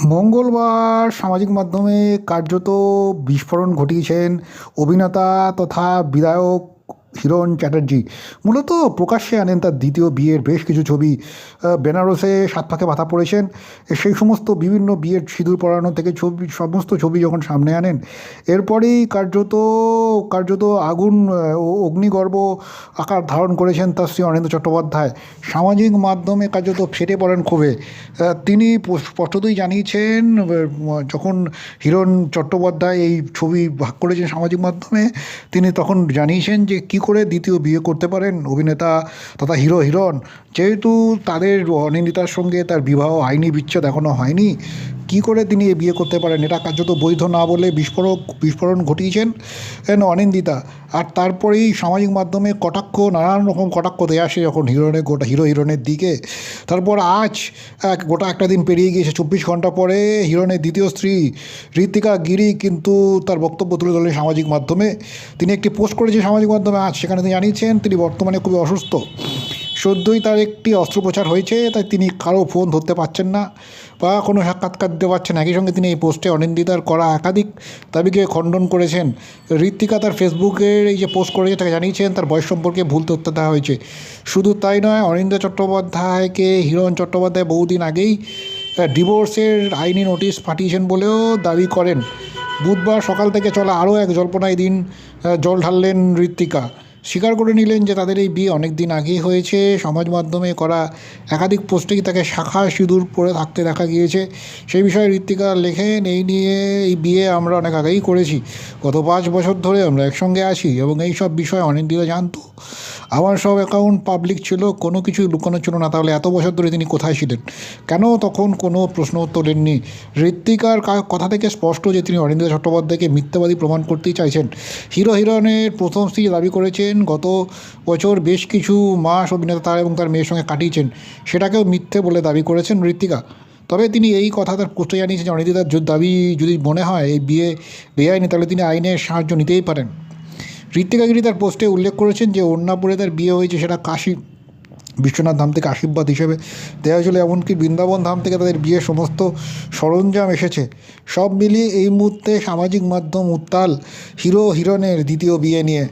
মঙ্গলবার সামাজিক মাধ্যমে কার্যত বিস্ফোরণ ঘটিয়েছেন অভিনেতা তথা বিধায়ক হিরণ চ্যাটার্জি। মূলত প্রকাশ্যে আনেন তার দ্বিতীয় বিয়ের বেশ কিছু ছবি। বেনারসে সাত পাকে মাথা পড়েছেন, সেই সমস্ত বিভিন্ন বিয়ের সিঁদুর পরানো থেকে ছবি, সমস্ত ছবি যখন সামনে আনেন, এরপরেই কার্যত কার্যত আগুন ও অগ্নিগর্ভ আকার ধারণ করেছেন তার শ্রী অনিন্দ্য চট্টোপাধ্যায়। সামাজিক মাধ্যমে কার্যত ফেটে পড়েন ক্ষোভে। তিনি স্পষ্টতই জানিয়েছেন, যখন হিরণ চট্টোপাধ্যায় এই ছবি ভাগ করেছেন সামাজিক মাধ্যমে, তিনি তখন জানিয়েছেন যে কী করে দ্বিতীয় বিয়ে করতে পারেন অভিনেতা তথা হিরণ, যেহেতু তাদের অনিন্দিতার সঙ্গে তার বিবাহ আইনি বিচ্ছেদ এখনও হয়নি। কী করে তিনি এ বিয়ে করতে পারেন, এটা কার্যত বৈধ না বলে বিস্ফোরণ ঘটিয়েছেন অনিন্দিতা। আর তারপরেই সামাজিক মাধ্যমে কটাক্ষ, নানান রকম কটাক্ষ দেয়া আসে যখন হিরণের দিকে। তারপর আজ গোটা একটা দিন পেরিয়ে গিয়েছে, 24 ঘন্টা পরে হিরণের দ্বিতীয় স্ত্রী ঋত্বিকা গিরি কিন্তু তার বক্তব্য তুলে ধরলেন সামাজিক মাধ্যমে। তিনি একটি পোস্ট করেছেন সামাজিক মাধ্যমে আজ, সেখানে তিনি জানিয়েছেন তিনি বর্তমানে খুবই অসুস্থ। সদ্যই তার একটি অস্ত্রোপচার হয়েছে, তাই তিনি কারো ফোন ধরতে পারছেন না বা কোনো সাক্ষাৎকার দিতে পারছেন না। একই সঙ্গে তিনি এই পোস্টে অনিন্দিতার করা একাধিক দাবিকে খণ্ডন করেছেন। ঋত্বিকা তার ফেসবুকের এই যে পোস্ট করেছে তাকে জানিয়েছেন তার বয়স সম্পর্কে ভুল তথ্য দেওয়া হয়েছে। শুধু তাই নয়, অনিন্দ্য চট্টোপাধ্যায়কে হিরণ চট্টোপাধ্যায় বহুদিন আগেই ডিভোর্সের আইনি নোটিশ পাঠিয়েছেন বলেও দাবি করেন। বুধবার সকাল থেকে চলা আরও এক জল্পনায় দিন জল ঢাললেন ঋত্বিকা। স্বীকার করে নিলেন যে তাদের এই বিয়ে অনেক দিন আগেই হয়েছে। সমাজ মাধ্যমে করা একাধিক পোস্টেই তাকে শাখা সিঁদুর পরে থাকতে দেখা গিয়েছে। সেই বিষয়ে ঋত্বিকা লেখেন, এই বিয়ে আমরা অনেক আগেই করেছি, গত 5 বছর ধরে আমরা একসঙ্গে আছি এবং এই সব বিষয়ে অনিন্দিতা জানতো। আমার সব অ্যাকাউন্ট পাবলিক ছিল, কোনো কিছুই লুকানো ছিল না। তাহলে এত বছর ধরে তিনি কোথায় ছিলেন, কেন তখন কোনো প্রশ্ন উত্তর দেননি? ঋত্বিকার কথা থেকে স্পষ্ট যে তিনি অনিন্দিতা চট্টোপাধ্যায়কে মিথ্যাবাদী প্রমাণ করতেই চাইছেন। হিরণের প্রথম স্ত্রী দাবি করেছেন গত বছর বেশ কিছু মাস অভিনেতা তার এবং তার মেয়ের সঙ্গে কাটিয়েছেন, সেটাকেও মিথ্যে বলে দাবি করেছেন ঋত্বিকা। তবে তিনি এই কথা তার পোস্টে জানিয়েছেন যে অনিন্দিতার দাবি যদি মনে হয় এই বিয়ে বেআইনি, তাহলে তিনি আইনের সাহায্য নিতেই পারেন। ঋত্বিকা গিরি তার পোস্টে উল্লেখ করেছেন যে ওড়নাপুরে তার বিয়ে হয়েছে, সেটা কাশী বিশ্বনাথ ধাম থেকে আশীর্বাদ হিসেবে দেওয়া হয়েছিল, এমনকি বৃন্দাবন ধাম থেকে তাদের বিয়ের সমস্ত সরঞ্জাম এসেছে। সব মিলিয়ে এই মুহূর্তে সামাজিক মাধ্যম উত্তাল হিরণের দ্বিতীয় বিয়ে নিয়ে।